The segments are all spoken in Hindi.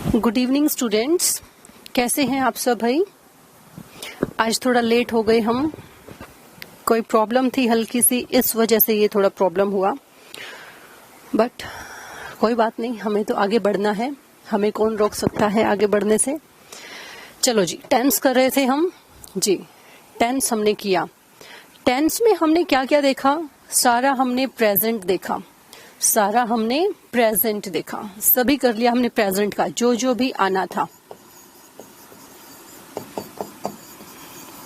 गुड इवनिंग स्टूडेंट्स, कैसे हैं आप सब भाई। आज थोड़ा लेट हो गए हम, कोई प्रॉब्लम थी हल्की सी, इस वजह से ये थोड़ा प्रॉब्लम हुआ, बट कोई बात नहीं, हमें तो आगे बढ़ना है, हमें कौन रोक सकता है आगे बढ़ने से। चलो जी, टेंस कर रहे थे हम जी। टेंस हमने किया। टेंस में हमने क्या क्या देखा? सारा हमने प्रेजेंट देखा, सारा हमने प्रेजेंट देखा, सभी कर लिया हमने प्रेजेंट का, जो जो भी आना था।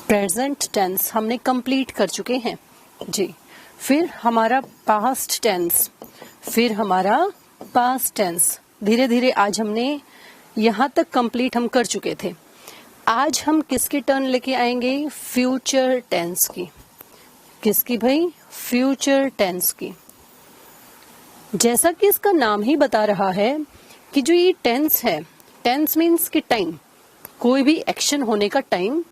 प्रेजेंट टेंस हमने कंप्लीट कर चुके हैं जी। फिर हमारा पास्ट टेंस, फिर हमारा पास्ट टेंस, धीरे धीरे आज हमने यहां तक कंप्लीट हम कर चुके थे। आज हम किसकी टर्न लेके आएंगे? फ्यूचर टेंस की। किसकी भाई? फ्यूचर टेंस की। जैसा कि इसका नाम ही बता रहा है कि जो ये टेंस है, टेंस मीन्स कि टाइम, कोई भी एक्शन होने का टाइम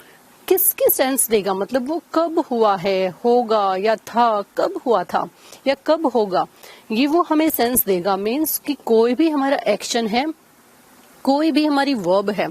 किसकी सेंस देगा, मतलब वो कब हुआ है, होगा या था, कब हुआ था या कब होगा, ये वो हमें सेंस देगा। मीन्स कि कोई भी हमारा एक्शन है, कोई भी हमारी वर्ब है,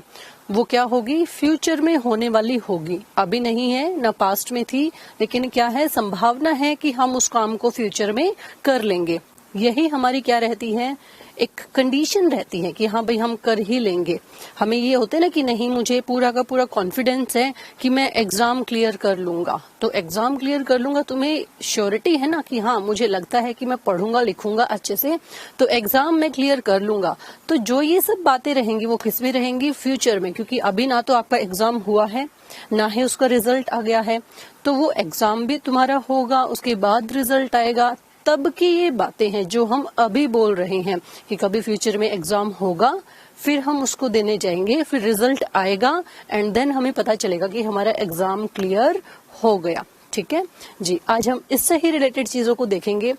वो क्या होगी? फ्यूचर में होने वाली होगी। अभी नहीं है, ना पास्ट में थी, लेकिन क्या है, संभावना है कि हम उस काम को फ्यूचर में कर लेंगे। यही हमारी क्या रहती है? एक कंडीशन रहती है कि हाँ भाई हम कर ही लेंगे। हमें ये होता है ना कि नहीं, मुझे पूरा का पूरा कॉन्फिडेंस है कि मैं एग्जाम क्लियर कर लूंगा, तो एग्जाम क्लियर कर लूंगा, तुम्हें श्योरिटी है ना कि हाँ मुझे लगता है कि मैं पढ़ूंगा लिखूंगा अच्छे से, तो एग्जाम में क्लियर कर लूंगा। तो जो ये सब बातें रहेंगी वो किस में रहेंगी? फ्यूचर में, क्योंकि अभी ना तो आपका एग्जाम हुआ है, ना ही उसका रिजल्ट आ गया है, तो वो एग्जाम भी तुम्हारा होगा, उसके बाद रिजल्ट आएगा, तब की ये बातें हैं जो हम अभी बोल रहे हैं कि कभी फ्यूचर में एग्जाम होगा, फिर हम उसको देने जाएंगे, फिर रिजल्ट आएगा एंड देन हमें पता चलेगा कि हमारा एग्जाम क्लियर हो गया। ठीक है जी, आज हम इससे ही रिलेटेड चीजों को देखेंगे।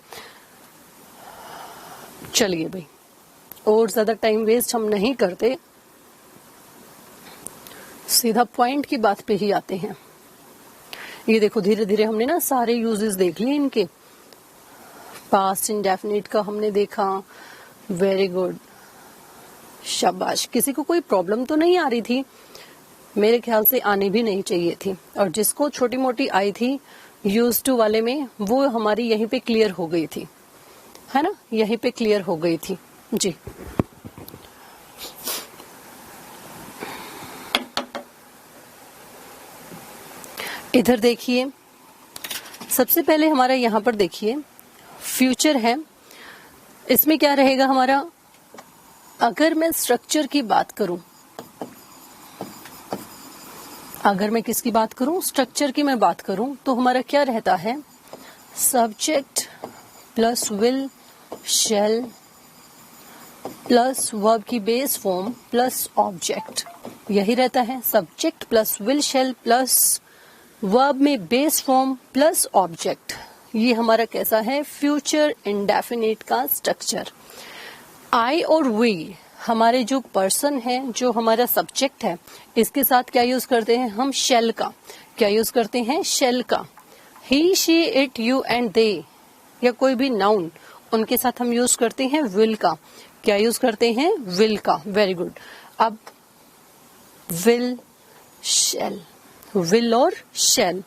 चलिए भाई, और ज्यादा टाइम वेस्ट हम नहीं करते, सीधा पॉइंट की बात पे ही आते हैं। ये देखो, धीरे धीरे हमने ना सारे यूजेस देख लिए इनके। पास्ट इंडेफिनिट का हमने देखा, वेरी गुड, शाबाश। किसी को कोई प्रॉब्लम तो नहीं आ रही थी? मेरे ख्याल से आने भी नहीं चाहिए थी, और जिसको छोटी मोटी आई थी यूज टू वाले में, वो हमारी यहीं पे क्लियर हो गई थी, है ना, यहीं पे क्लियर हो गई थी जी। इधर देखिए, सबसे पहले हमारा यहां पर देखिए फ्यूचर है, इसमें क्या रहेगा हमारा? अगर मैं स्ट्रक्चर की बात करूं, अगर मैं किसकी बात करूं? स्ट्रक्चर की मैं बात करूं, तो हमारा क्या रहता है? Subject plus will shell plus verb की बेस फॉर्म प्लस ऑब्जेक्ट, यही रहता है। Subject plus will shell plus verb में बेस फॉर्म प्लस ऑब्जेक्ट, ये हमारा कैसा है? फ्यूचर इंडेफिनिट का स्ट्रक्चर। आई और वी हमारे जो पर्सन है, जो हमारा सब्जेक्ट है, इसके साथ क्या यूज करते हैं हम? शेल का। क्या यूज करते हैं? शेल का। He she it you and they, या कोई भी नाउन, उनके साथ हम यूज करते हैं विल का। क्या यूज करते हैं? विल का। Very good. अब विल शेल, विल और शेल,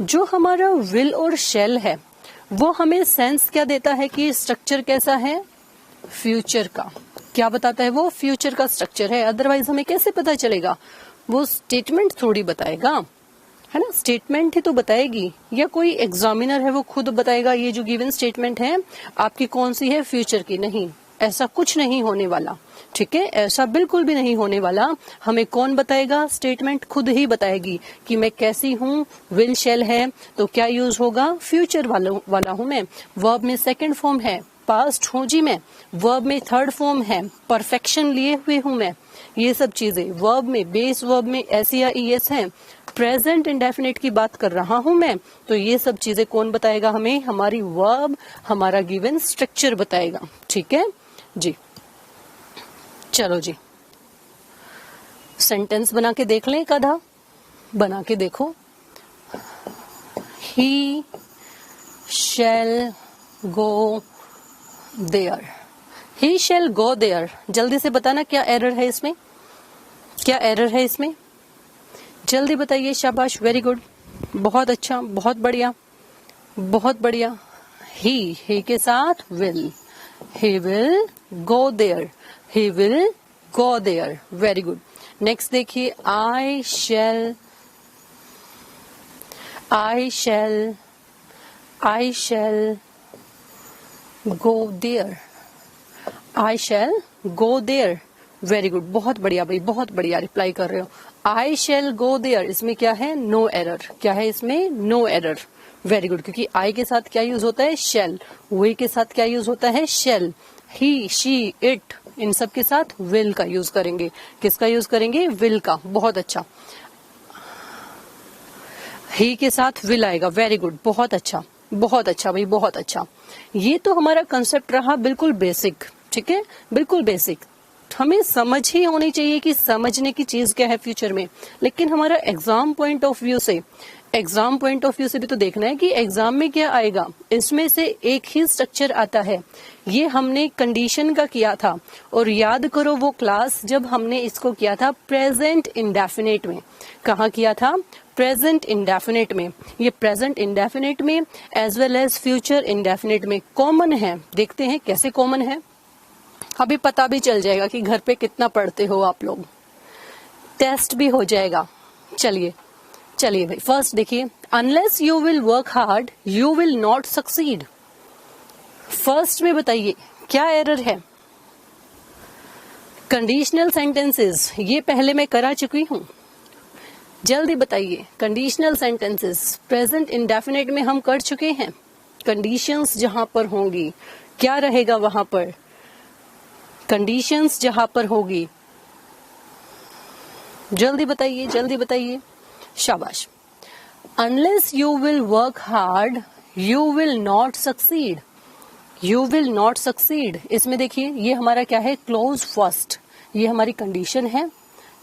जो हमारा विल और शेल है वो हमें सेंस क्या देता है कि स्ट्रक्चर कैसा है? फ्यूचर का। क्या बताता है वो? फ्यूचर का स्ट्रक्चर है। अदरवाइज हमें कैसे पता चलेगा? वो स्टेटमेंट थोड़ी बताएगा, है ना, स्टेटमेंट ही तो बताएगी, या कोई एग्जामिनर है वो खुद बताएगा ये जो गिवन स्टेटमेंट है आपकी कौन सी है? फ्यूचर की। नहीं, ऐसा कुछ नहीं होने वाला। ठीक है, ऐसा बिल्कुल भी नहीं होने वाला। हमें कौन बताएगा? स्टेटमेंट खुद ही बताएगी कि मैं कैसी हूँ। विल शेल है तो क्या यूज होगा? फ्यूचर वाला हूँ मैं। वर्ब में सेकंड फॉर्म है, पास्ट हूँ जी मैं। वर्ब में थर्ड फॉर्म है, परफेक्शन लिए हुए हूँ मैं। ये सब चीजें वर्ब में, बेस वर्ब में एस या ईएस है। प्रेजेंट इंडेफिनिट की बात कर रहा हूं मैं, तो ये सब चीजें कौन बताएगा हमें? हमारी वर्ब, हमारा गिवन स्ट्रक्चर बताएगा। ठीक है जी, चलो जी, सेंटेंस बना के देख लें। एक आधा बना के देखो। ही शैल go there, he shell go there, जल्दी से बताना क्या एरर है इसमें, क्या एरर है इसमें, जल्दी बताइए। शाबाश, वेरी गुड, बहुत अच्छा, बहुत बढ़िया, बहुत बढ़िया। ही के साथ will, he will go there, he will go there, very good. Next देखिए, I shall go there, I shall go there, very good, बहुत बढ़िया भाई, बहुत बढ़िया रिप्लाई कर रहे हो। आई शैल गो देयर, इसमें क्या है, नो एरर, क्या है इसमें, नो एरर, वेरी गुड, क्योंकि आई के साथ क्या यूज होता है, शेल, वे के साथ क्या यूज होता है, शेल, ही, शी, इट, इन सब के साथ विल का यूज करेंगे। किसका यूज करेंगे, विल का, बहुत अच्छा। ही के साथ विल आएगा, वेरी गुड, बहुत अच्छा, बहुत अच्छा भाई, बहुत अच्छा। ये तो हमारा कंसेप्ट रहा बिल्कुल बेसिक, ठीक है, बिल्कुल बेसिक। हमें समझ ही होनी चाहिए कि समझने की चीज क्या है फ्यूचर में, लेकिन हमारा एग्जाम पॉइंट ऑफ व्यू से, एग्जाम पॉइंट ऑफ व्यू से भी तो देखना है कि एग्जाम में क्या आएगा। इसमें से एक ही स्ट्रक्चर आता है, ये हमने कंडीशन का किया था, और याद करो वो क्लास जब हमने इसको किया था प्रेजेंट इंडेफिनेट में। कहाँ किया था, प्रेजेंट इंडेफिनेट में। ये प्रेजेंट इंडेफिनेट में as well as future indefinite में कॉमन है। देखते हैं कैसे कॉमन है, अभी पता भी चल जाएगा कि घर पे कितना पढ़ते हो आप लोग, टेस्ट भी हो जाएगा। चलिए चलिए भाई, फर्स्ट देखिए, unless you will work hard you will not succeed. First में बताइए क्या एरर है, कंडीशनल सेंटेंसेस, ये पहले मैं करा चुकी हूं, जल्दी बताइए। कंडीशनल सेंटेंसेस प्रेजेंट इंडेफिनेट में हम कर चुके हैं, कंडीशंस जहां पर होंगी क्या रहेगा, वहां पर कंडीशंस जहां पर होगी, जल्दी बताइए, जल्दी बताइए, शाबाश। Unless you will work hard you will not succeed, you will not succeed, इसमें देखिए ये हमारा क्या है, क्लोज फर्स्ट, ये हमारी कंडीशन है,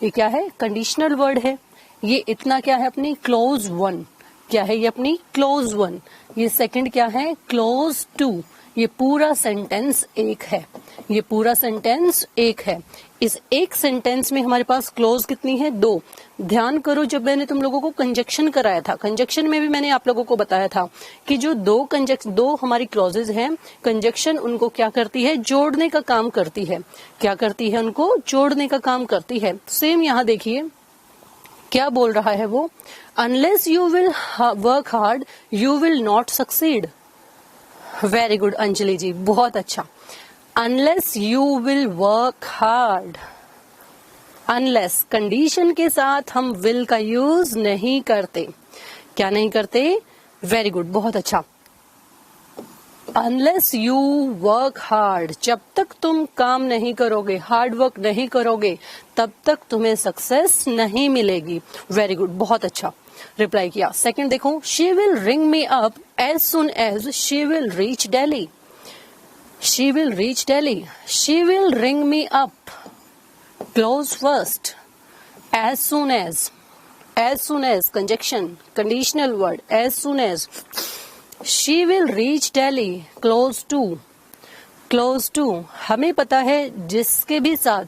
ये क्या है, कंडीशनल वर्ड है। ये इतना क्या है, अपनी क्लोज वन, क्या है ये अपनी क्लोज वन। ये सेकंड क्या है, क्लोज टू। ये पूरा सेंटेंस एक है, ये पूरा सेंटेंस एक है। इस एक सेंटेंस में हमारे पास क्लोज कितनी है, दो। ध्यान करो, जब मैंने तुम लोगों को कंजक्शन कराया था, कंजक्शन में भी मैंने आप लोगों को बताया था कि जो दो हमारी क्लॉजेज हैं, कंजक्शन उनको क्या करती है, जोड़ने का काम करती है। क्या करती है, उनको जोड़ने का काम करती है। सेम यहाँ देखिए क्या बोल रहा है वो, unless you will work hard you will not succeed. Very good Anjali ji, बहुत अच्छा। Unless you will work hard, unless condition के साथ हम विल का यूज नहीं करते, क्या नहीं करते, वेरी गुड, बहुत अच्छा। अनलेस यू वर्क हार्ड, जब तक तुम काम नहीं करोगे, हार्ड वर्क नहीं करोगे, तब तक तुम्हें सक्सेस नहीं मिलेगी। वेरी गुड, बहुत अच्छा रिप्लाई किया। सेकंड देखो, she will ring me up as soon as she will reach Delhi, she will reach Delhi, she will ring me up, clause first, as soon as conjunction, conditional word, as soon as, she will reach Delhi, clause two. हमें पता है जिसके भी साथ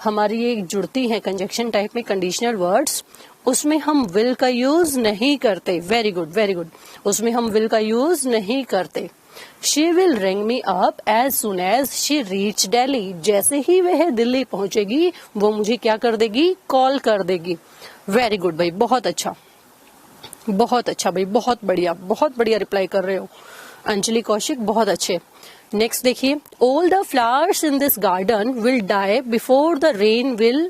हमारी ये जुड़ती है कंजक्शन टाइप में कंडीशनल वर्ड्स, उसमें हम विल का यूज नहीं करते। वेरी गुड, वेरी गुड, उसमें हम विल का यूज नहीं करते। She will ring me up as soon as she reach Delhi, जैसे ही वह दिल्ली पहुंचेगी वो मुझे क्या कर देगी, कॉल कर देगी। वेरी गुड भाई, बहुत अच्छा, बहुत अच्छा भाई, बहुत बढ़िया रिप्लाई कर रहे हो अंजलि कौशिक, बहुत अच्छे। नेक्स्ट देखिए, all the flowers in this garden will die before the rain will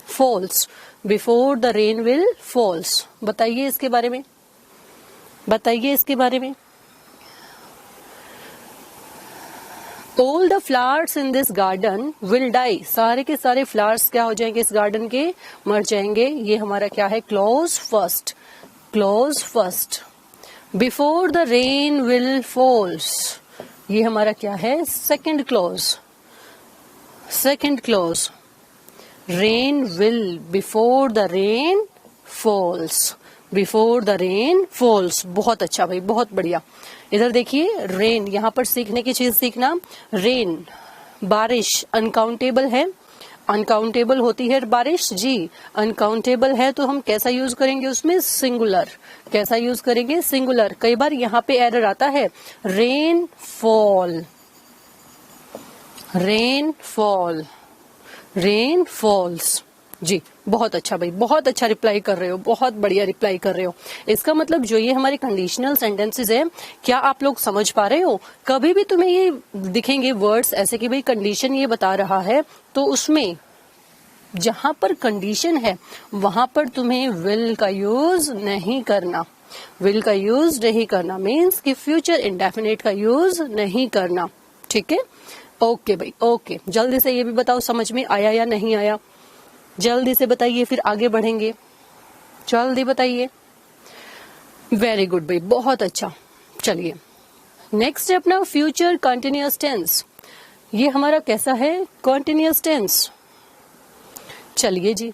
falls, before the rain will falls. बताइए इसके बारे में, बताइए इसके बारे में। All the flowers in this garden will die, सारे के सारे फ्लावर्स क्या हो जाएंगे इस गार्डन के, मर जाएंगे। ये हमारा क्या है, clause first, clause first. Before the rain will falls, ये हमारा क्या है, second clause, second clause. Rain will, before the rain falls, before the rain falls. बहुत अच्छा भाई, बहुत बढ़िया। इधर देखिए रेन, यहाँ पर सीखने की चीज सीखना। रेन बारिश अनकाउंटेबल है, अनकाउंटेबल होती है बारिश जी, अनकाउंटेबल है तो हम कैसा यूज करेंगे उसमें, सिंगुलर। कैसा यूज करेंगे, सिंगुलर। कई बार यहाँ पे एरर आता है, rainfall, rainfall, rainfalls जी। बहुत अच्छा भाई, बहुत अच्छा रिप्लाई कर रहे हो, बहुत बढ़िया रिप्लाई कर रहे हो। इसका मतलब जो ये हमारे कंडीशनल सेंटेंसेस है, क्या आप लोग समझ पा रहे हो? कभी भी तुम्हें ये दिखेंगे वर्ड्स ऐसे कि भाई कंडीशन ये बता रहा है, तो उसमें जहां पर कंडीशन है वहां पर तुम्हें विल का यूज नहीं करना। विल का यूज नहीं करना मीन्स कि फ्यूचर इंडेफिनिट का यूज नहीं करना। ठीक है, ओके भाई, ओके। जल्दी से ये भी बताओ समझ में आया या नहीं आया, जल्दी से बताइए, फिर आगे बढ़ेंगे। जल्दी बताइए। वेरी गुड भाई, बहुत अच्छा। चलिए नेक्स्ट है अपना फ्यूचर कंटिन्यूअस टेंस। ये हमारा कैसा है, कंटिन्यूअस टेंस। चलिए जी,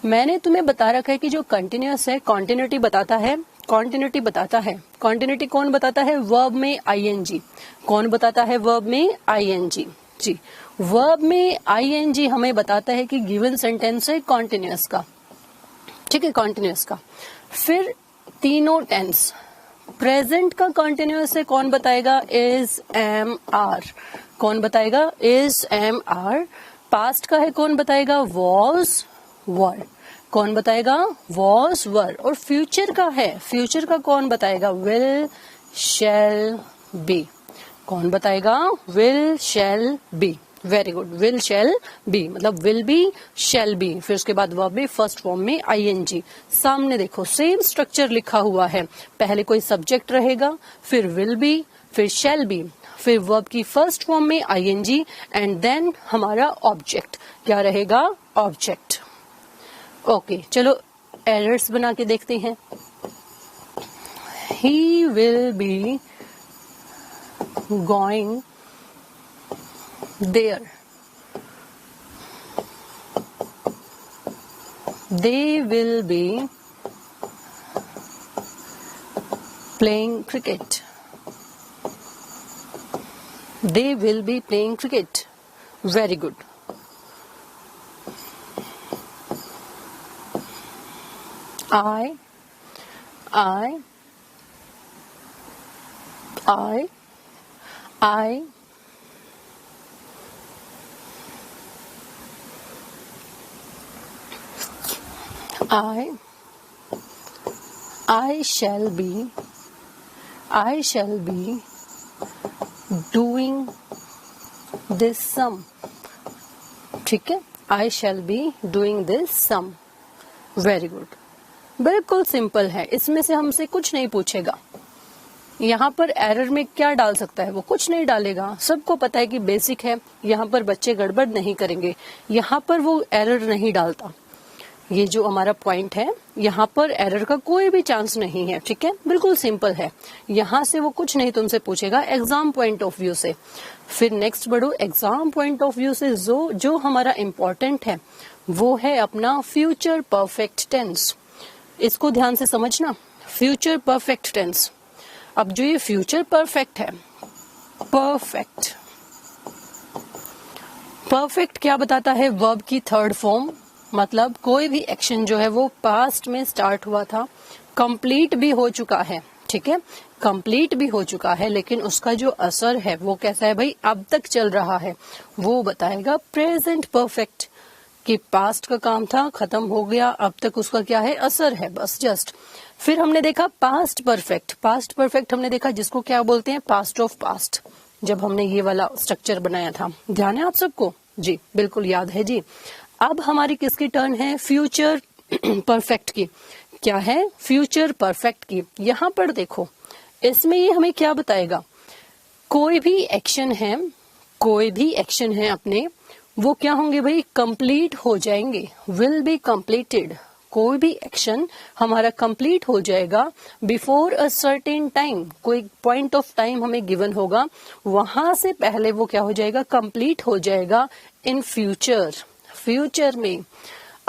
मैंने तुम्हें बता रखा है कि जो कंटिन्यूअस है कॉन्टिन्यूटी बताता है, कॉन्टिन्यूटी बताता है। कॉन्टिन्यूटी कौन बताता है, वर्ब में आईएनजी। कौन बताता है, वर्ब में आईएनजी जी। वर्ब में आईएनजी हमें बताता है कि गिवन सेंटेंस है कॉन्टिन्यूअस का। ठीक है, कॉन्टिन्यूअस का। फिर तीनों टेंस, प्रेजेंट का कॉन्टिन्यूअस है, कौन बताएगा, इज एम आर। कौन बताएगा, इज एम आर। पास्ट का है, कौन बताएगा, वॉज वर। कौन बताएगा, वॉज वर। और फ्यूचर का है, फ्यूचर का कौन बताएगा, विल शैल बी। कौन बताएगा, will shall be. Very good, will shall be मतलब विल बी शैल बी। फिर उसके बाद वर्ब में फर्स्ट फॉर्म में आईएनजी। सामने देखो सेम स्ट्रक्चर लिखा हुआ है, पहले कोई सब्जेक्ट रहेगा, फिर विल बी, फिर शैल बी, फिर वर्ब की फर्स्ट फॉर्म में आईएनजी एंड देन हमारा ऑब्जेक्ट क्या रहेगा, ऑब्जेक्ट। ओके चलो एरर्स बना के देखते हैं। He will be going there, they will be playing cricket, they will be playing cricket. Very good. I shall be doing this sum. ठीक है, I shall be doing this sum. Very good. बिल्कुल सिंपल है, इसमें से हमसे कुछ नहीं पूछेगा। यहाँ पर एरर में क्या डाल सकता है, वो कुछ नहीं डालेगा। सबको पता है कि बेसिक है, यहाँ पर बच्चे गड़बड़ नहीं करेंगे, यहाँ पर वो एरर नहीं डालता। ये जो हमारा पॉइंट है, यहाँ पर एरर का कोई भी चांस नहीं है। ठीक है, बिल्कुल सिंपल है, यहाँ से वो कुछ नहीं तुमसे पूछेगा एग्जाम पॉइंट ऑफ व्यू से। फिर नेक्स्ट बढ़ो, एग्जाम पॉइंट ऑफ व्यू से जो हमारा इम्पोर्टेंट है वो है अपना फ्यूचर परफेक्ट टेंस। इसको ध्यान से समझना, फ्यूचर परफेक्ट टेंस। अब जो ये फ्यूचर परफेक्ट है, परफेक्ट, परफेक्ट क्या बताता है, वर्ब की थर्ड फॉर्म, मतलब कोई भी एक्शन जो है वो पास्ट में स्टार्ट हुआ था, कंप्लीट भी हो चुका है। ठीक है, कंप्लीट भी हो चुका है, लेकिन उसका जो असर है वो कैसा है भाई, अब तक चल रहा है, वो बताएगा प्रेजेंट परफेक्ट। कि पास्ट का काम था, खत्म हो गया, अब तक उसका क्या है, असर है, बस जस्ट। फिर हमने देखा पास्ट परफेक्ट। पास्ट परफेक्ट हमने देखा जिसको क्या बोलते हैं, पास्ट ऑफ पास्ट, जब हमने ये वाला स्ट्रक्चर बनाया था। ध्यान है आप सबको जी, बिल्कुल याद है जी। अब हमारी किसकी टर्न है, फ्यूचर परफेक्ट की। क्या है, फ्यूचर परफेक्ट की। यहाँ पर देखो, इसमें ये हमें क्या बताएगा, कोई भी एक्शन है, कोई भी एक्शन है अपने, वो क्या होंगे भाई, कंप्लीट हो जाएंगे, विल बी कंप्लीटेड। कोई भी एक्शन हमारा कंप्लीट हो जाएगा बिफोर अ सर्टेन टाइम, कोई पॉइंट ऑफ टाइम हमें गिवन होगा, वहां से पहले वो क्या हो जाएगा, कंप्लीट हो जाएगा इन फ्यूचर। फ्यूचर में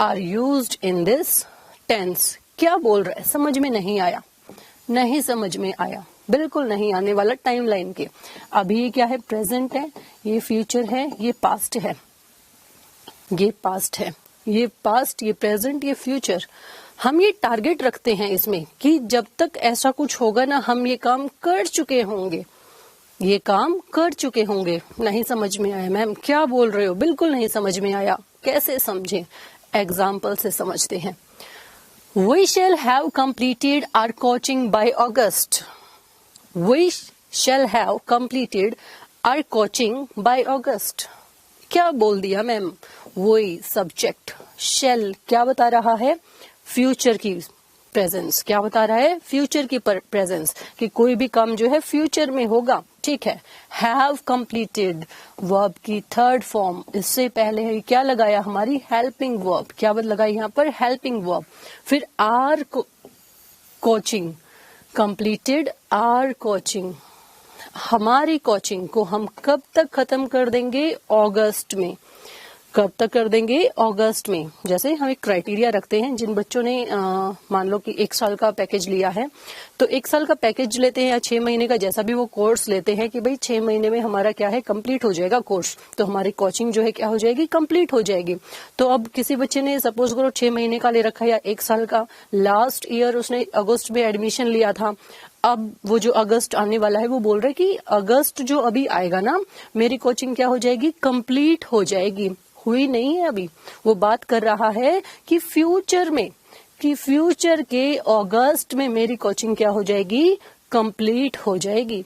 are used in this tense. क्या बोल रहा है, समझ में नहीं आया, नहीं समझ में आया, बिल्कुल नहीं आने वाला टाइमलाइन के। अभी ये क्या है, प्रेजेंट है, ये फ्यूचर है, ये पास्ट है, ये पास्ट है, ये पास्ट, ये प्रेजेंट, ये फ्यूचर। हम ये टारगेट रखते हैं इसमें कि जब तक ऐसा कुछ होगा ना, हम ये काम कर चुके होंगे, ये काम कर चुके होंगे। नहीं समझ में आया मैम, क्या बोल रहे हो, बिल्कुल नहीं समझ में आया। कैसे समझें, एग्जाम्पल से समझते हैं। We shall have completed our coaching by August. We shall have completed our coaching by August. क्या बोल दिया मैम, वही सब्जेक्ट shall क्या बता रहा है, फ्यूचर की प्रेजेंस। क्या बता रहा है, फ्यूचर की प्रेजेंस, कि कोई भी काम जो है फ्यूचर में होगा। ठीक है, हैव कंप्लीटेड वर्ब की थर्ड फॉर्म, इससे पहले है क्या लगाया, हमारी हेल्पिंग वर्ब। क्या लगाई यहाँ पर, हेल्पिंग वर्ब। फिर are coaching, completed are coaching, हमारी कोचिंग को हम कब तक खत्म कर देंगे, अगस्त में। कब तक कर देंगे, अगस्त में। जैसे हम एक क्राइटेरिया रखते हैं, जिन बच्चों ने मान लो कि 1 साल का पैकेज लिया है, तो 1 साल का पैकेज लेते हैं या 6 महीने का, जैसा भी वो कोर्स लेते हैं, कि भाई 6 महीने में हमारा क्या है, कंप्लीट हो जाएगा कोर्स, तो हमारी कोचिंग जो है क्या हो जाएगी, कंप्लीट हो जाएगी। तो अब किसी बच्चे ने सपोज करो 6 महीने का ले रखा है या 1 साल का, लास्ट ईयर उसने अगस्त में एडमिशन लिया था, अब वो जो अगस्त आने वाला है, वो बोल रहा है कि अगस्त जो अभी आएगा ना, मेरी कोचिंग क्या हो जाएगी, कंप्लीट हो जाएगी। हुई नहीं है अभी, वो बात कर रहा है कि फ्यूचर में, कि फ्यूचर के अगस्त में मेरी कोचिंग क्या हो जाएगी, कंप्लीट हो जाएगी।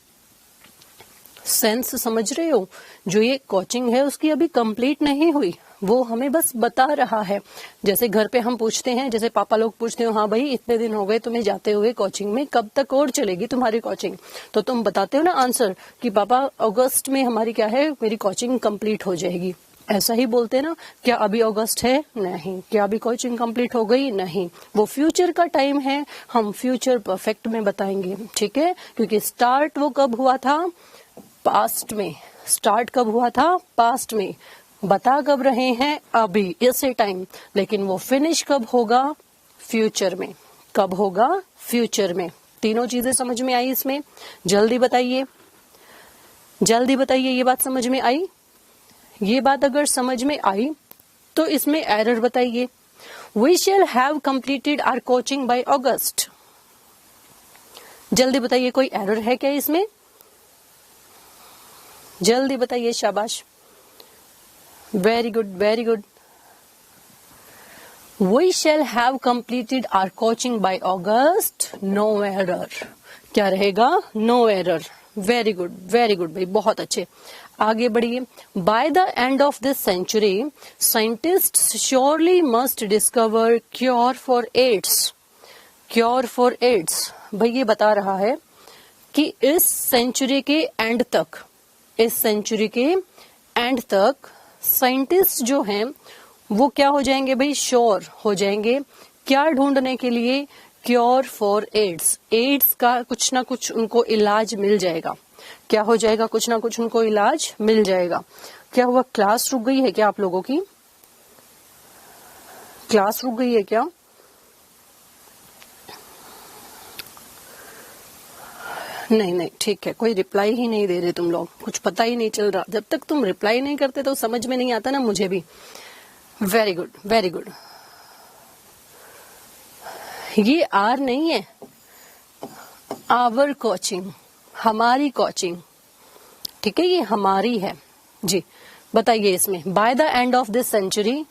सेंस समझ रहे हो, जो ये कोचिंग है उसकी अभी कंप्लीट नहीं हुई, वो हमें बस बता रहा है। जैसे घर पे हम पूछते हैं, जैसे पापा लोग पूछते हो, हाँ भाई इतने दिन हो गए तुम्हें जाते हुए कोचिंग में, कब तक और चलेगी तुम्हारी कोचिंग, तो तुम बताते हो ना आंसर कि पापा अगस्त में हमारी क्या है, मेरी कोचिंग कंप्लीट हो जाएगी। ऐसा ही बोलते ना, क्या अभी अगस्त है, नहीं। क्या अभी कोचिंग कंप्लीट हो गई, नहीं। वो फ्यूचर का टाइम है, हम फ्यूचर परफेक्ट में बताएंगे। ठीक है, क्योंकि स्टार्ट वो कब हुआ था, पास्ट में। स्टार्ट कब हुआ था, पास्ट में। बता कब रहे हैं, अभी इसी टाइम, लेकिन वो फिनिश कब होगा, फ्यूचर में। कब होगा, फ्यूचर में। तीनों चीजें समझ में आई इसमें, जल्दी बताइए, जल्दी बताइए, ये बात समझ में आई। ये बात अगर समझ में आई तो इसमें एरर बताइए। We shall have completed our coaching by August. जल्दी बताइए, कोई एरर है क्या इसमें, जल्दी बताइए, शाबाश, very good, very good. We shall have completed our coaching by August. No error. क्या रहेगा, no error. Very good, very good भाई, बहुत अच्छे। आगे बढ़िए। By the end of this century scientists surely must discover cure for AIDS. Cure for AIDS, भाई ये बता रहा है कि इस सेंचुरी के एंड तक, इस सेंचुरी के एंड तक साइंटिस्ट जो हैं वो क्या हो जाएंगे भाई, श्योर हो जाएंगे। क्या ढूंढने के लिए, क्योर फॉर एड्स। एड्स का कुछ ना कुछ उनको इलाज मिल जाएगा। क्या हो जाएगा, कुछ ना कुछ उनको इलाज मिल जाएगा। क्या हुआ, क्लास रुक गई है क्या आप लोगों की, क्लास रुक गई है क्या, नहीं नहीं, ठीक है, कोई रिप्लाई ही नहीं दे रहे तुम लोग, कुछ पता ही नहीं चल रहा। जब तक तुम रिप्लाई नहीं करते तो समझ में नहीं आता ना मुझे भी। Very good, very good. ये आर नहीं है, आवर कोचिंग, हमारी कोचिंग। ठीक है, ये हमारी है जी। बताइए इसमें, by the end of this century,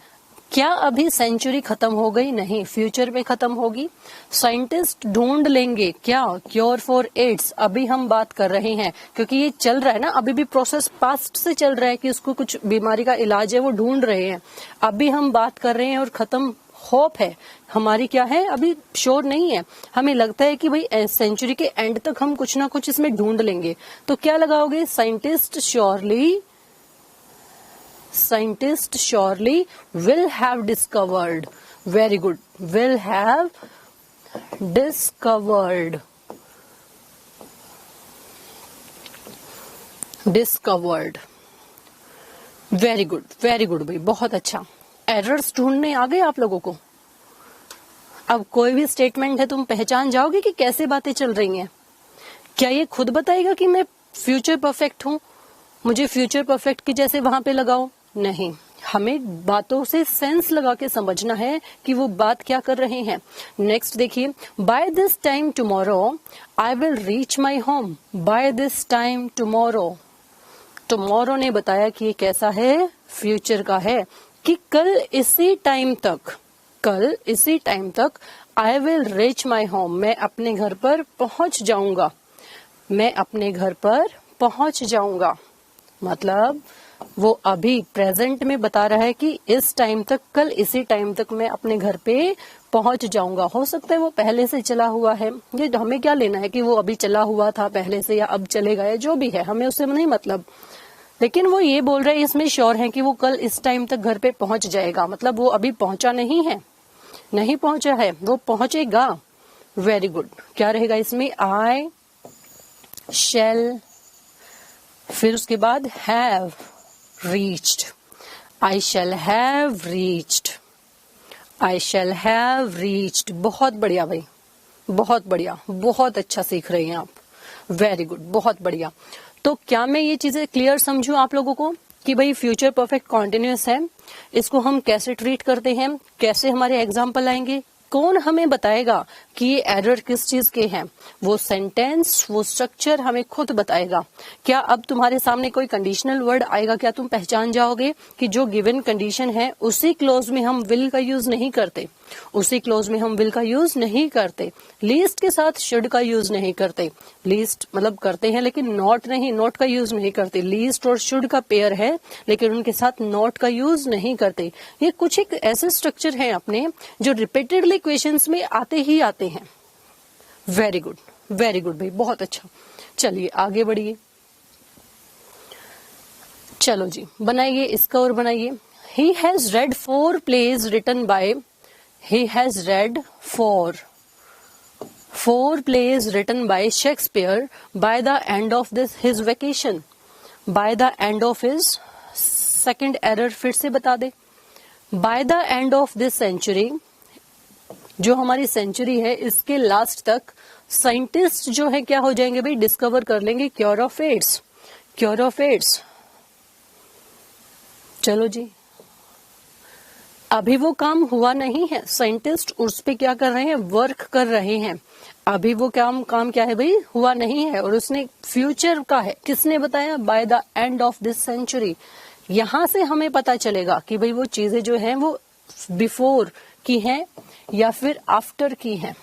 क्या अभी सेंचुरी खत्म हो गई, नहीं, फ्यूचर में खत्म होगी। साइंटिस्ट ढूंढ लेंगे क्या, क्योर फॉर एड्स। अभी हम बात कर रहे हैं क्योंकि ये चल रहा है ना, अभी भी प्रोसेस पास्ट से चल रहा है कि उसको कुछ बीमारी का इलाज है, वो ढूंढ रहे हैं। अभी हम बात कर रहे हैं और खत्म होप है हमारी, क्या है अभी श्योर नहीं है, हमें लगता है कि भाई सेंचुरी के एंड तक हम कुछ ना कुछ इसमें ढूंढ लेंगे। तो क्या लगाओगे, scientist surely, scientist surely will have discovered. Very good, will have discovered, discovered. Very good, very good भाई, बहुत अच्छा। एरर्स ढूंढने आ गए आप लोगों को, अब कोई भी स्टेटमेंट है तुम पहचान जाओगे कि कैसे बातें चल रही हैं। क्या ये खुद बताएगा कि मैं फ्यूचर परफेक्ट हूं, मुझे फ्यूचर परफेक्ट की जैसे वहां पे लगाओ? नहीं, हमें बातों से सेंस लगा के समझना है कि वो बात क्या कर रहे हैं। नेक्स्ट देखिए, by this time tomorrow I will reach my home. By this time tomorrow, tomorrow ने बताया कि ये कैसा है, फ्यूचर का है, कि कल इसी टाइम तक, कल इसी टाइम तक आई विल रीच माई होम, मैं अपने घर पर पहुंच जाऊंगा, मैं अपने घर पर पहुंच जाऊंगा। मतलब वो अभी प्रेजेंट में बता रहा है कि इस टाइम तक, कल इसी टाइम तक मैं अपने घर पे पहुंच जाऊंगा। हो सकता है वो पहले से चला हुआ है, ये हमें क्या लेना है कि वो अभी चला हुआ था पहले से या अब चलेगा या जो भी है, हमें उससे नहीं मतलब। लेकिन वो ये बोल रहे हैं, इसमें श्योर है कि वो कल इस टाइम तक घर पे पहुंच जाएगा, मतलब वो अभी पहुंचा नहीं है, नहीं पहुंचा है, वो पहुंचेगा। Very good. क्या रहेगा इसमें? आई शैल, फिर उसके बाद have reached, I shall have reached, I shall have reached. बहुत बढ़िया भाई, बहुत बढ़िया, बहुत अच्छा सीख रहे हैं आप, वेरी गुड, बहुत बढ़िया। तो क्या मैं ये चीजें क्लियर समझूं आप लोगों को कि भाई फ्यूचर परफेक्ट कॉन्टिन्यूअस है, इसको हम कैसे ट्रीट करते हैं, कैसे हमारे एग्जाम्पल आएंगे, कौन हमें बताएगा कि ये एरर किस चीज के हैं? वो सेंटेंस, वो स्ट्रक्चर हमें खुद बताएगा। क्या अब तुम्हारे सामने कोई कंडीशनल वर्ड आएगा, क्या तुम पहचान जाओगे कि जो गिवन कंडीशन है उसी क्लोज में हम विल का यूज नहीं करते, उसी क्लोज में हम विल का यूज नहीं करते, लीस्ट के साथ शुड का यूज नहीं करते। लीस्ट मतलब करते हैं लेकिन नॉट नहीं, नॉट का यूज नहीं करते। लीस्ट और शुड का पेयर है लेकिन उनके साथ नॉट का यूज नहीं करते। ये कुछ एक ऐसे स्ट्रक्चर हैं अपने जो रिपीटेडली क्वेश्चंस में आते ही आते हैं। वेरी गुड, वेरी गुड भाई, बहुत अच्छा। चलिए आगे बढ़िए, चलो जी बनाइए इसका और बनाइए। He has red 4 plays written by, he has read 4 plays written by Shakespeare by the end of his vacation, by the end of his, second error फिर से बता दे। by the end of this century, जो हमारी सेंचुरी है इसके लास्ट तक साइंटिस्ट जो है क्या हो जाएंगे भाई, डिस्कवर कर लेंगे cure of AIDS, cure of AIDS. चलो जी, अभी वो काम हुआ नहीं है, साइंटिस्ट उस पे क्या कर रहे हैं, वर्क कर रहे हैं। अभी वो काम क्या है भाई, हुआ नहीं है, और उसने फ्यूचर का है। किसने बताया? By the end of this century. यहां से हमें पता चलेगा कि भाई वो चीजें जो हैं वो बिफोर की हैं या फिर आफ्टर की हैं,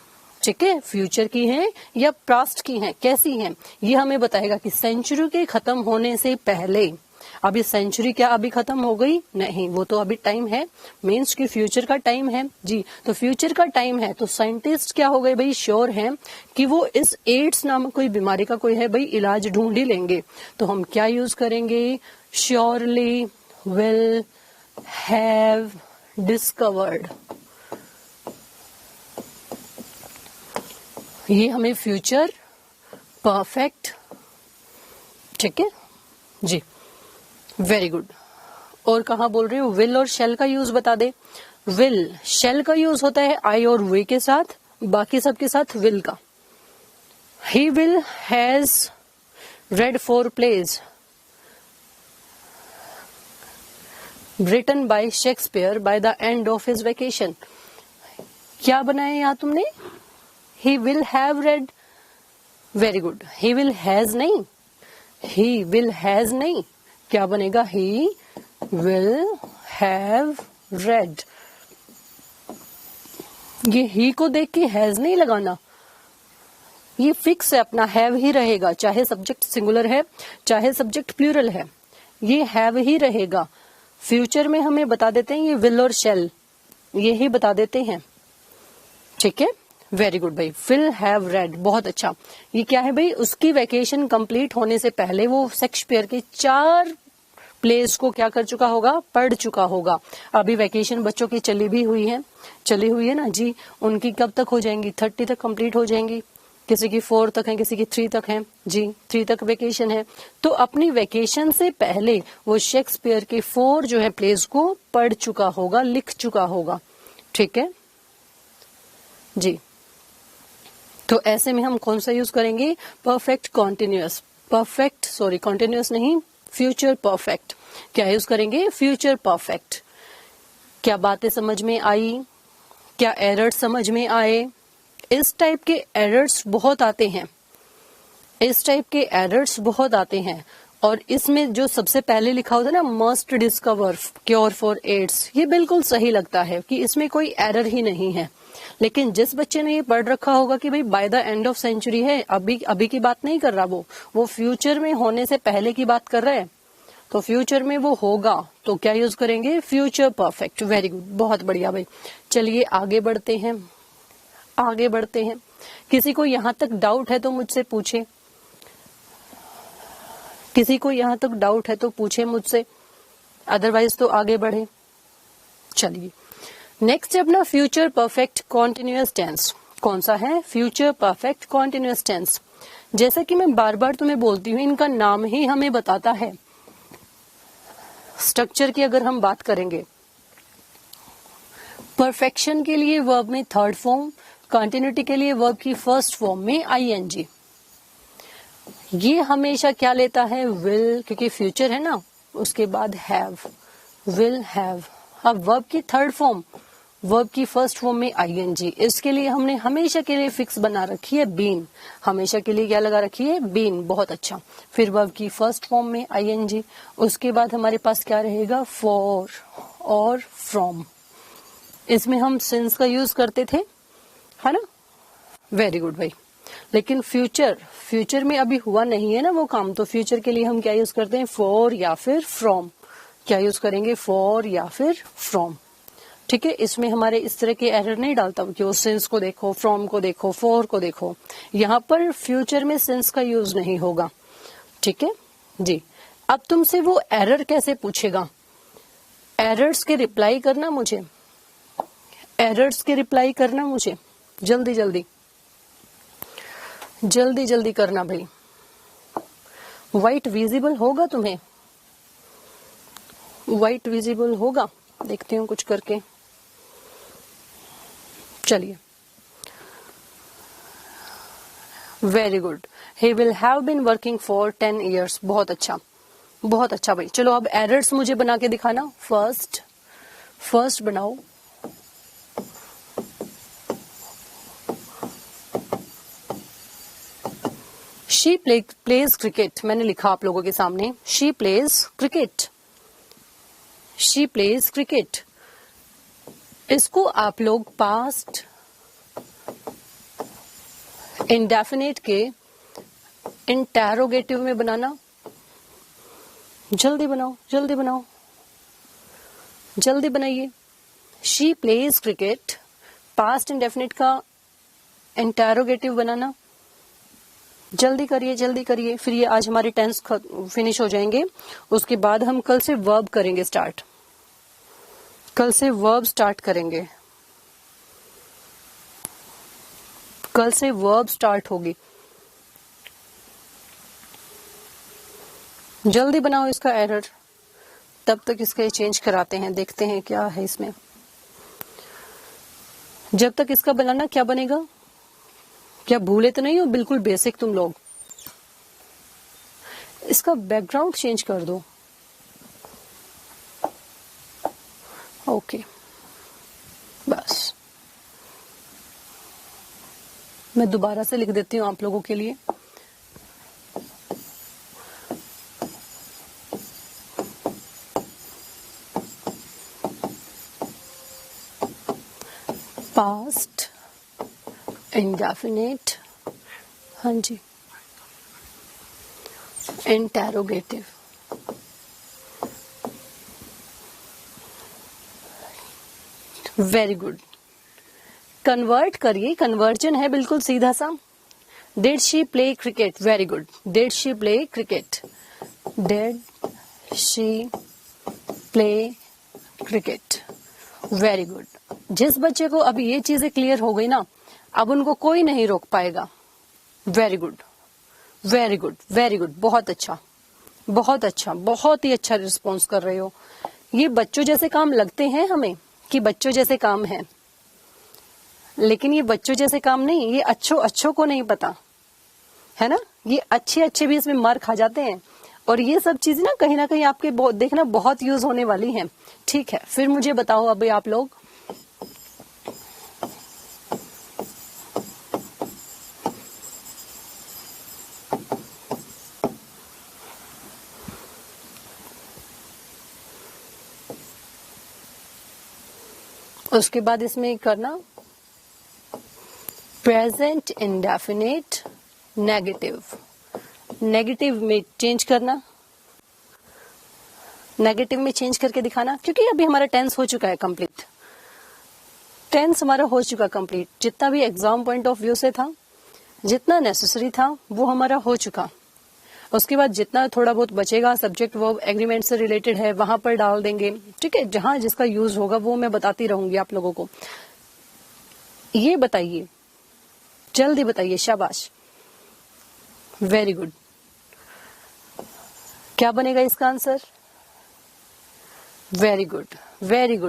ठीक है, फ्यूचर की हैं या पास्ट की हैं, कैसी हैं, ये हमें बताएगा कि सेंचुरी के खत्म होने से पहले। अभी सेंचुरी क्या अभी खत्म हो गई? नहीं, वो तो अभी टाइम है, मीन्स कि फ्यूचर का टाइम है जी। तो फ्यूचर का टाइम है तो साइंटिस्ट क्या हो गए भाई, श्योर हैं कि वो इस एड्स नामक कोई बीमारी का कोई है भाई इलाज ढूंढ ही लेंगे। तो हम क्या यूज करेंगे? Surely will have discovered. ये हमें फ्यूचर परफेक्ट, ठीक है जी, वेरी गुड। और कहा बोल रहे हो? विल और शेल का यूज बता दे। विल, शेल का यूज होता है आई और वे के साथ, बाकी सबके साथ विल का। He will has red 4 plays written by Shakespeare by the end of his vacation। क्या बनाया यहाँ तुमने? He will have read, very good. He will has नहीं, he will has नहीं, क्या बनेगा? He will have read। ये ही को देख के हैज नहीं लगाना, ये फिक्स है अपना, हैव ही रहेगा, चाहे सब्जेक्ट सिंगुलर है चाहे सब्जेक्ट प्लूरल है, ये हैव ही रहेगा। फ्यूचर में हमें बता देते हैं ये विल और शेल, ये ही बता देते हैं, ठीक है, वेरी गुड भाई। विल हैव रेड, बहुत अच्छा। ये क्या है भाई, उसकी वैकेशन कंप्लीट होने से पहले वो शेक्सपियर के 4 प्लेस को क्या कर चुका होगा, पढ़ चुका होगा। अभी वैकेशन बच्चों की चली हुई है ना जी, उनकी कब तक हो जाएंगी? 30 तक कंप्लीट हो जाएंगी, किसी की 4 तक है, किसी की 3 तक है जी, 3 तक वेकेशन है। तो अपनी वेकेशन से पहले वो शेक्सपियर के 4 जो है प्लेस को पढ़ चुका होगा, लिख चुका होगा, ठीक है, जी। तो ऐसे में हम कौन सा यूज करेंगे? परफेक्ट कॉन्टिन्यूअस, कॉन्टिन्यूअस नहीं, फ्यूचर परफेक्ट। क्या यूज करेंगे? Future perfect. क्या बातें समझ में आई? क्या एरर्स समझ में आए? इस टाइप के एरर्स बहुत आते हैं, और इसमें जो सबसे पहले लिखा होता है ना, must discover cure for AIDS, ये बिल्कुल सही लगता है कि इसमें कोई एरर ही नहीं है। लेकिन जिस बच्चे ने ये पढ़ रखा होगा कि भाई by the end of century है, अभी की बात नहीं कर रहा, वो फ्यूचर में होने से पहले की बात कर रहा है, तो फ्यूचर में वो होगा, तो क्या यूज करेंगे? Future perfect. वेरी गुड, बहुत बढ़िया भाई। चलिए आगे बढ़ते हैं। किसी को यहां तक डाउट है तो मुझसे पूछे, मुझसे, अदरवाइज तो आगे बढ़े। चलिए नेक्स्ट है अपना फ्यूचर परफेक्ट कॉन्टिन्यूअस टेंस। कौन सा है? Future perfect continuous tense. जैसा कि मैं बार बार तुम्हें बोलती हूँ, इनका नाम ही हमें बताता है। स्ट्रक्चर की अगर हम बात करेंगे, परफेक्शन के लिए वर्ब में थर्ड फॉर्म, कंटिन्यूटी के लिए वर्ब की फर्स्ट फॉर्म में आईएनजी। ये हमेशा क्या लेता है? विल, क्योंकि फ्यूचर है ना, उसके बाद हैव, विल हैव। अब वर्ब की थर्ड फॉर्म, वर्ब की फर्स्ट फॉर्म में आईएनजी। इसके लिए हमने हमेशा के लिए फिक्स बना रखी है बीन। हमेशा के लिए क्या लगा रखी है? बीन। बहुत अच्छा। फिर वर्ब की फर्स्ट फॉर्म में आईएनजी, उसके बाद हमारे पास क्या रहेगा? फॉर और फ्रॉम। इसमें हम सिंस का यूज करते थे, है ना? वेरी गुड भाई। लेकिन फ्यूचर में अभी हुआ नहीं है ना वो काम, तो फ्यूचर के लिए हम क्या यूज करते हैं? फॉर या फिर फ्रॉम। क्या यूज करेंगे? फॉर या फिर फ्रॉम। ठीक है, इसमें हमारे इस तरह के एरर नहीं डालता कि वो सिंस को देखो, फ्रॉम को देखो, फॉर को देखो। यहाँ पर फ्यूचर में सिंस का यूज नहीं होगा। ठीक है जी। अब तुमसे वो एरर कैसे पूछेगा? एरर्स के रिप्लाई करना मुझे, जल्दी करना भाई। व्हाइट विजिबल होगा तुम्हें? व्हाइट विजिबल होगा? देखती हूँ कुछ करके। चलिए, very good. He will have been working for 10 years। बहुत अच्छा भाई। चलो अब एरर्स मुझे बना के दिखाना। फर्स्ट बनाओ। She plays cricket. मैंने लिखा आप लोगों के सामने, शी प्लेज क्रिकेट। इसको आप लोग पास्ट इंडेफिनिट के इंटेरोगेटिव में बनाना। जल्दी बनाइए। She plays cricket, past indefinite का इंटेरोगेटिव बनाना। जल्दी करिए। फिर ये आज हमारे टेंस फिनिश हो जाएंगे। उसके बाद हम कल से वर्ब करेंगे स्टार्ट। कल से वर्ब स्टार्ट होगी। जल्दी बनाओ इसका एरर, तब तक इसका चेंज कराते हैं, देखते हैं क्या है इसमें। जब तक इसका बनाना क्या बनेगा? क्या भूले तो नहीं हो? बिल्कुल बेसिक तुम लोग। इसका बैकग्राउंड चेंज कर दो। ओके, बस मैं दोबारा से लिख देती हूँ आप लोगों के लिए। पास्ट इंडेफिनिट, हाँ जी, इंटेरोगेटिव। Very good. कन्वर्ट करिए, कन्वर्जन है बिल्कुल सीधा सा। Did she play cricket? Very good. Did she play cricket? Very good. जिस बच्चे को अभी ये चीजें क्लियर हो गई ना, अब उनको कोई नहीं रोक पाएगा। Very good. बहुत अच्छा, बहुत ही अच्छा रिस्पॉन्स कर रहे हो। ये बच्चों जैसे काम लगते हैं हमें कि बच्चों जैसे काम है? लेकिन ये बच्चों जैसे काम नहीं, ये अच्छों को नहीं पता है ना, ये अच्छे भी इसमें मार खा जाते हैं। और ये सब चीजें ना कहीं आपके देखना बहुत यूज होने वाली हैं। ठीक है, फिर मुझे बताओ अभी आप लोग, उसके बाद इसमें करना प्रेजेंट इंडेफिनिट नेगेटिव, नेगेटिव में चेंज करना, नेगेटिव में चेंज करके दिखाना, क्योंकि अभी हमारा टेंस हो चुका है कंप्लीट, टेंस हमारा हो चुका कंप्लीट, जितना भी एग्जाम पॉइंट ऑफ व्यू से था, जितना नेसेसरी था वो हमारा हो चुका। उसके बाद जितना थोड़ा बहुत बचेगा सब्जेक्ट वर्ब एग्रीमेंट से रिलेटेड है वहां पर डाल देंगे। ठीक है, जहां जिसका यूज होगा वो मैं बताती रहूंगी आप लोगों को। ये बताइए, जल्दी बताइए, शाबाश, वेरी गुड। क्या बनेगा इसका आंसर? वेरी गुड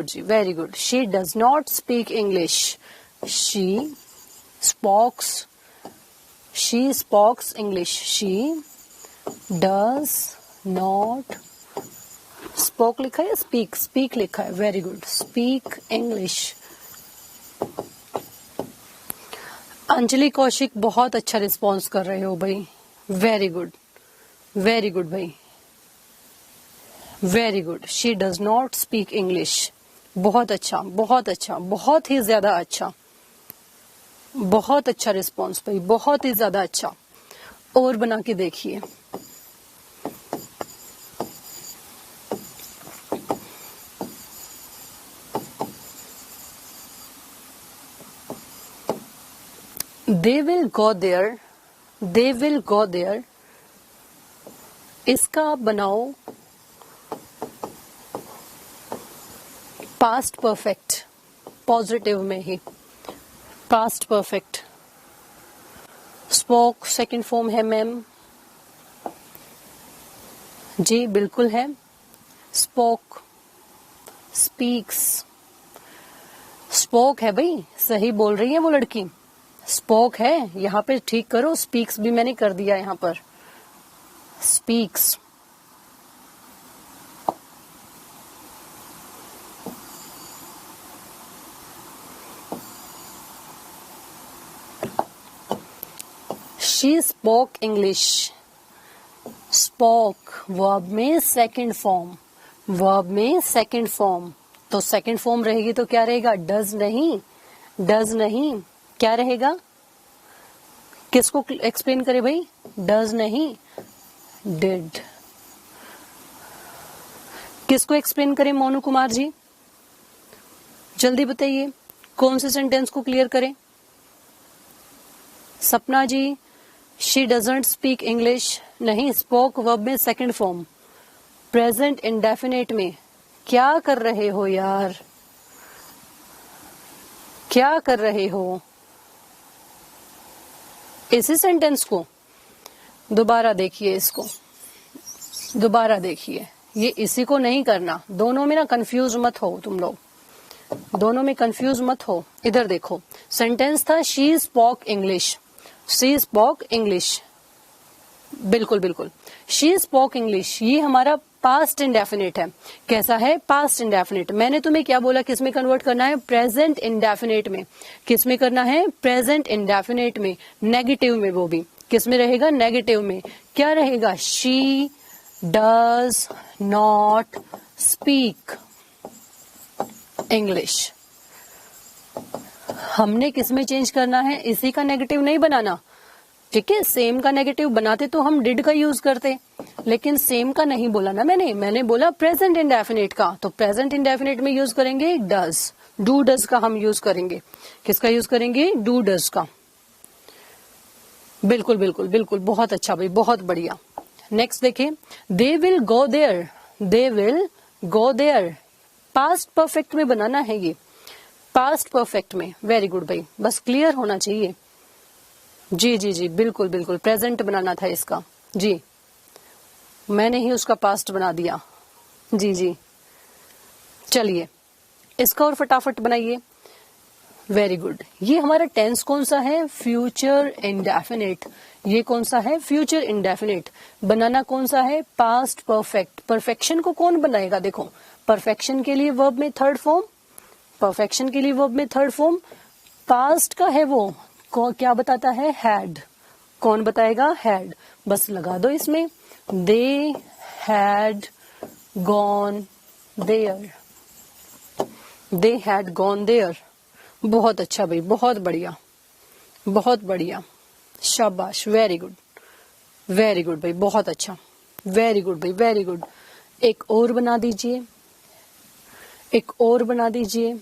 जी, very good. She does not speak English, she spokes English, she does not, spoke लिखा है, स्पीक लिखा है, very good, speak English. Anjali Kaushik बहुत अच्छा रिस्पॉन्स कर रहे हो भाई, वेरी गुड भाई, very good. She does not speak English, बहुत अच्छा, बहुत ही ज्यादा अच्छा, बहुत अच्छा रिस्पॉन्स भाई, बहुत ही ज्यादा अच्छा। और बना के देखिए, they will go there, इसका आप बनाओ पास्ट परफेक्ट, पॉजिटिव में ही past perfect. Spoke second form है मैम जी, बिल्कुल है। स्पोक, स्पीक्स, स्पोक है भाई, सही बोल रही है वो लड़की, स्पोक है, यहाँ पे ठीक करो, स्पीक्स भी मैंने कर दिया यहाँ पर, speaks. She spoke English, spoke verb में सेकंड फॉर्म, वर्ब में सेकंड फॉर्म, तो सेकंड फॉर्म रहेगी तो क्या रहेगा? डज नहीं, क्या रहेगा? किसको एक्सप्लेन करे भाई? डज नहीं, डिड। किसको एक्सप्लेन करें मोनू कुमार जी, जल्दी बताइए, कौन से सेंटेंस को क्लियर करें? सपना जी, शी डजंट स्पीक इंग्लिश, नहीं, स्पोक वर्ब में सेकंड फॉर्म, प्रेजेंट इंडेफिनेट में। क्या कर रहे हो यार, क्या कर रहे हो? इसी सेंटेंस को दोबारा देखिए, इसको दोबारा देखिए, ये इसी को नहीं करना, दोनों में ना कंफ्यूज मत हो तुम लोग, दोनों में कंफ्यूज मत हो। इधर देखो, सेंटेंस था she spoke English, she spoke English, बिल्कुल, शी स्पोक इंग्लिश, ये हमारा पास्ट इंडेफिनिट है। कैसा है? Past indefinite. मैंने तुम्हें क्या बोला, किस में कन्वर्ट करना है? प्रेजेंट इंडेफिनिट में। किस में करना है? प्रेजेंट इंडेफिनिट में, नेगेटिव में, वो भी किस में रहेगा? नेगेटिव में। क्या रहेगा? She does not speak English. हमने किस में चेंज करना है? इसी का नेगेटिव नहीं बनाना, ठीक है। सेम का नेगेटिव बनाते तो हम डिड का यूज करते, लेकिन सेम का नहीं बोला ना मैंने बोला प्रेजेंट इंडेफिनिट का, तो प्रेजेंट इंडेफिनिट में यूज करेंगे डज, डू डज का हम यूज करेंगे। किसका यूज करेंगे? डू डज का। बिल्कुल, बहुत अच्छा भाई, बहुत बढ़िया। नेक्स्ट देखिए, they will go there, they will go there, past perfect में बनाना है ये, पास्ट परफेक्ट में। वेरी गुड भाई, बस क्लियर होना चाहिए। जी, बिल्कुल, प्रेजेंट बनाना था इसका जी, मैंने ही उसका पास्ट बना दिया। जी, चलिए इसका और फटाफट बनाइए। Very good. ये हमारा टेंस कौन सा है? Future indefinite. ये कौन सा है? Future indefinite. बनाना कौन सा है? Past perfect. परफेक्शन को कौन बनाएगा? देखो, परफेक्शन के लिए वर्ब में थर्ड फॉर्म, परफेक्शन के लिए वर्ब में थर्ड फॉर्म। पास्ट का है वो क्या बताता है? हैड। कौन बताएगा? हैड। बस लगा दो इसमें, they had gone there, they had gone there. बहुत अच्छा भाई, बहुत बढ़िया, बहुत बढ़िया, शाबाश, वेरी गुड, वेरी गुड भाई, बहुत अच्छा, वेरी गुड भाई, वेरी गुड। एक और बना दीजिए, एक और बना दीजिए।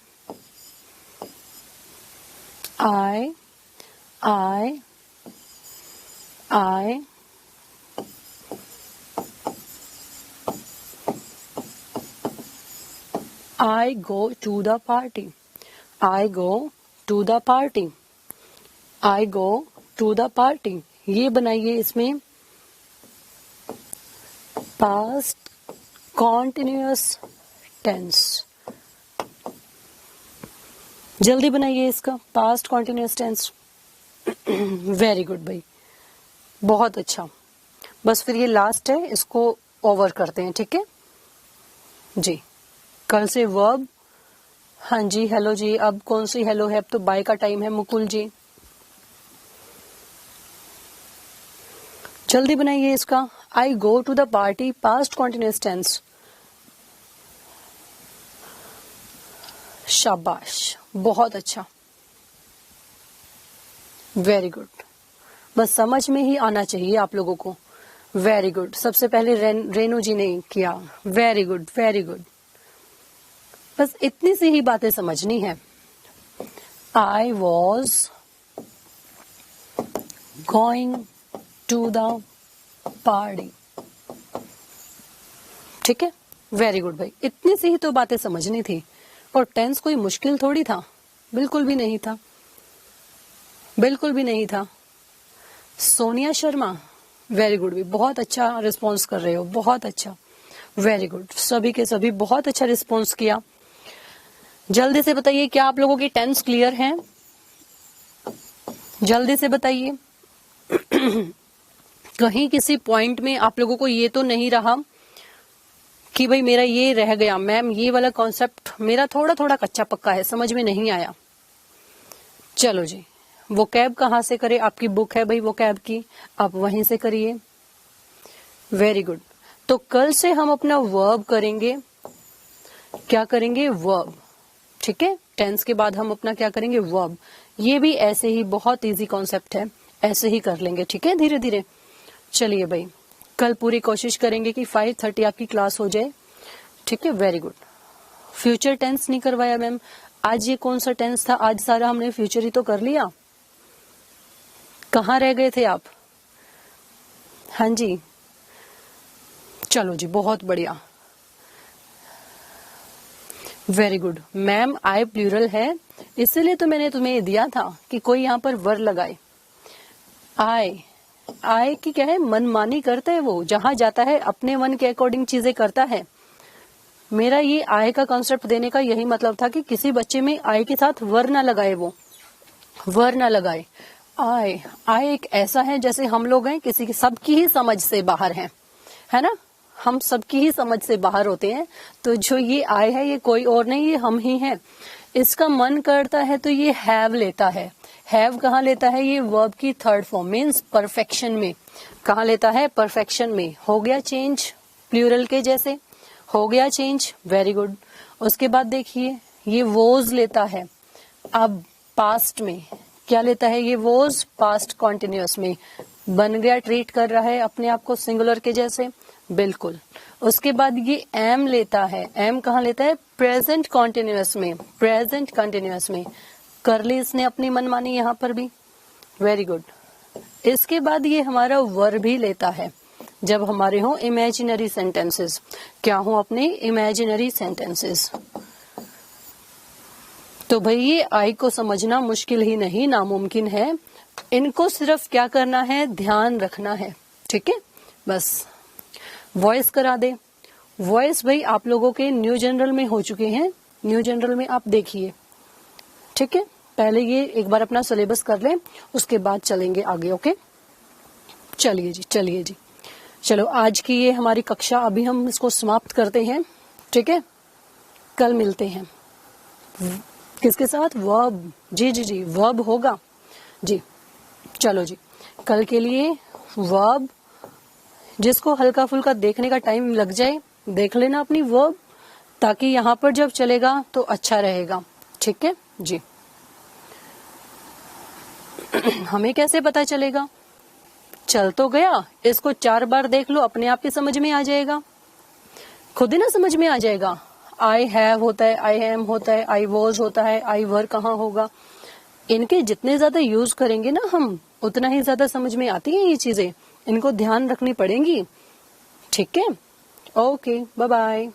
I go to the party. I go to the party. I go to the party. ये बनाइए इसमें past continuous tense। जल्दी बनाइए इसका past continuous tense. Very good भाई, बहुत अच्छा। बस फिर ये लास्ट है, इसको ओवर करते हैं, ठीक है जी। कल से वर्ब, हाँ जी, हेलो जी। अब कौन सी हेलो है? अब तो बाय का टाइम है मुकुल जी, जल्दी बनाइए इसका। I go to the party, past continuous tense. शाबाश, बहुत अच्छा, वेरी गुड। बस समझ में ही आना चाहिए आप लोगों को। Very good. सबसे पहले रेनू जी ने किया, वेरी गुड, वेरी गुड। बस इतनी सी ही बातें समझनी है। I was going to the party, ठीक है, वेरी गुड भाई। इतनी सी ही तो बातें समझनी थी। और टेंस कोई मुश्किल थोड़ी था, बिल्कुल भी नहीं था, बिल्कुल भी नहीं था। सोनिया शर्मा, वेरी गुड भी, बहुत अच्छा रिस्पॉन्स कर रहे हो, बहुत अच्छा, वेरी गुड। सभी के सभी बहुत अच्छा रिस्पॉन्स किया। जल्दी से बताइए, क्या आप लोगों की टेंस क्लियर हैं? जल्दी से बताइए। कहीं किसी पॉइंट में आप लोगों को ये तो नहीं रहा कि भाई मेरा ये रह गया, मैम ये वाला कॉन्सेप्ट मेरा थोड़ा थोड़ा कच्चा पक्का है, समझ में नहीं आया? चलो जी, वो कैब कहाँ से करे? आपकी बुक है भाई वो कैब की, आप वहीं से करिए। Very good. तो कल से हम अपना वर्ब करेंगे, क्या करेंगे? वर्ब, ठीक है। टेंस के बाद हम अपना क्या करेंगे? वर्ब। ये भी ऐसे ही बहुत इजी कॉन्सेप्ट है, ऐसे ही कर लेंगे, ठीक है, धीरे धीरे। चलिए भाई, कल पूरी कोशिश करेंगे कि 5:30 आपकी क्लास हो जाए, ठीक है, वेरी गुड। फ्यूचर टेंस नहीं करवाया मैम आज, ये कौन सा टेंस था? आज सारा हमने फ्यूचर ही तो कर लिया। कहाँ रह गए थे आप? हाँ जी, चलो जी, बहुत बढ़िया, वेरी गुड। मैम आई प्लूरल है, इसलिए तो मैंने तुम्हें ये दिया था कि कोई यहाँ पर वर लगाए। आई की क्या है? मनमानी करता है वो, जहां जाता है अपने मन के अकॉर्डिंग चीजें करता है। मेरा ये आई का कॉन्सेप्ट देने का यही मतलब था कि किसी बच्चे में आई के साथ वर ना लगाए, वो वर ना लगाए। आई एक ऐसा है जैसे हम लोग हैं, किसी की सबकी ही समझ से बाहर हैं, है ना, हम सबकी ही समझ से बाहर होते हैं। तो जो ये आई है ये कोई और नहीं, ये हम ही हैं। इसका मन करता है तो ये हैव लेता है। हैव कहाँ लेता है? ये वर्ब की थर्ड फॉर्म मीन्स परफेक्शन में। कहाँ लेता है? परफेक्शन में। हो गया चेंज, प्लूरल के जैसे हो गया चेंज, वेरी गुड। उसके बाद देखिए ये वोज लेता है, अब पास्ट में क्या लेता है? ये वोज पास्ट कॉन्टिन्यूअस में बन गया, ट्रीट कर रहा है अपने आप को सिंगुलर के जैसे, बिल्कुल। उसके बाद ये एम लेता है, एम कहाँ लेता है? प्रेजेंट कॉन्टिन्यूअस में, प्रेजेंट कॉन्टिन्यूअस में कर ली इसने अपनी मनमानी यहाँ पर भी, वेरी गुड। इसके बाद ये हमारा वर भी लेता है जब हमारे हो इमेजिनरी सेंटेंसेस। क्या हो? अपने इमेजिनरी सेंटेंसेस। तो भाई ये आई को समझना मुश्किल ही नहीं, नामुमकिन है। इनको सिर्फ क्या करना है? ध्यान रखना है, ठीक है। बस वॉइस करा दे। वॉइस भाई आप लोगों के न्यू जनरल में हो चुके हैं, न्यू जनरल में आप देखिए, ठीक है। पहले ये एक बार अपना सिलेबस कर लें, उसके बाद चलेंगे आगे। ओके, चलिए जी। चलो आज की ये हमारी कक्षा अभी हम इसको समाप्त करते हैं, ठीक है। कल मिलते हैं किसके साथ? वर्ब। जी वर्ब होगा जी। चलो जी, कल के लिए वर्ब, जिसको हल्का फुल्का देखने का टाइम लग जाए देख लेना अपनी वर्ब, ताकि यहाँ पर जब चलेगा तो अच्छा रहेगा, ठीक है जी। हमें कैसे पता चलेगा? चल तो गया, इसको 4 बार देख लो, अपने आप ही समझ में आ जाएगा, खुद ही ना समझ में आ जाएगा। आई हैव होता है, आई एम होता है, आई वॉज होता है, आई वर कहाँ होगा। इनके जितने ज्यादा यूज करेंगे ना हम, उतना ही ज्यादा समझ में आती है ये चीजें, इनको ध्यान रखनी पड़ेंगी, ठीक है। Okay, bye bye.